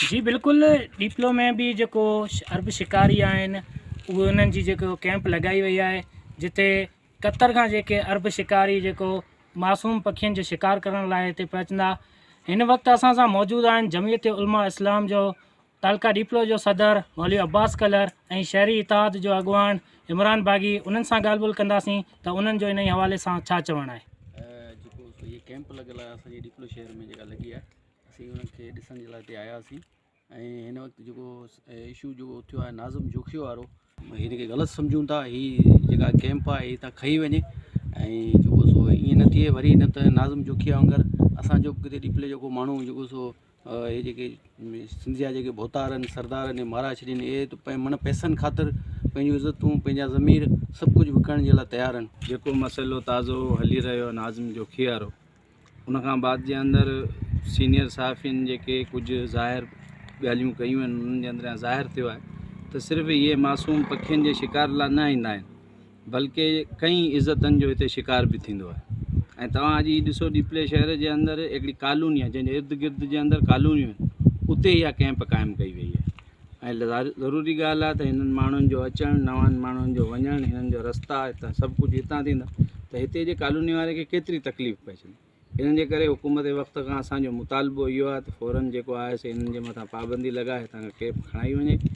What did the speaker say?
जी बिल्कुल, डिप्लो में भी जेको अरब शिकारी आहिनि उहे उन्हनि जी जेको कैंप लॻाई वई आहे, जिते क़तर खां जेके अरब शिकारी जेको मासूम पखियुनि जो शिकार करण लाइ हिते पहुचंदा। हिन वक़्तु असां सां मौजूदु आहिनि जमीयत उलमा इस्लाम जो तालका डिप्लो जो सदर मौलवी अब्बास कलर ऐं शहरी इताद जो अॻवान इमरान बागी। उन्हनि सां ॻाल्हि ॿोल कंदासीं त उन्हनि जो इन हवाले सां छा चवणु आहे। जेको ये कैंप लॻियल आहे असांजे डिप्लो शहर में जेका लॻी आहे, असीं उनखे ॾिसण जे लाइ हिते आया हुआसीं। ऐं हिन वक़्तु जेको इशू जेको थियो आहे नाज़िम जोखियो वारो, हिनखे ग़लति सम्झूं था। हीअ जेका कैंप आहे हितां खई वञे ऐं जेको सो ईअं न थिए वरी, न त नाज़िम जोखिया वांगुरु असांजो किथे डिप्ले जेको माण्हू जेको सो हे जेके सिंध जा जेके भोतार आहिनि, सरदार आहिनि, मारा छॾीनि, इहे त मन पैसनि ख़ातिर पंहिंजूं इज़तूं, पंहिंजा ज़मीर सभु कुझु विकण जे लाइ तयारु आहिनि। जेको मसइलो ताज़ो हली रहियो नाज़िम जोखिया वारो, उनखां बाद जे अंदरि सीनियर सहाफ़ियुनि जेके कुझु ज़ाहिर ॻाल्हियूं कयूं आहिनि, उन्हनि जे अंदरि ज़ाहिर थियो आहे त सिर्फ़ु इहे मासूम पखियुनि जे शिकार लाइ न ईंदा आहिनि, बल्कि कई इज़तनि जो हिते शिकार बि थींदो आहे। ऐं तव्हां अॼु ॾिसो डिप्ले शहर जे अंदरि हिकिड़ी कॉलोनी आहे जंहिंजे इर्द गिर्द जे अंदरि कॉलोनियूं आहिनि, उते इहा कैंप क़ाइमु कई वई आहे। ऐं ज़रूरी ॻाल्हि आहे त हिननि माण्हुनि जो अचणु, नवनि माण्हुनि जो वञणु, हिननि जो रस्ता हितां सभु कुझु हितां थींदा, त हिते जे कॉलोनी वारे खे केतिरी तकलीफ़ पए छॾी। हिननि जे करे हुकूमत वक़्त खां असांजो मुतालबो इहो आहे त फ़ौरन जेको आहे से हिननि जे मथां पाबंदी लॻाए हितां खां कैंप खणाई वञे।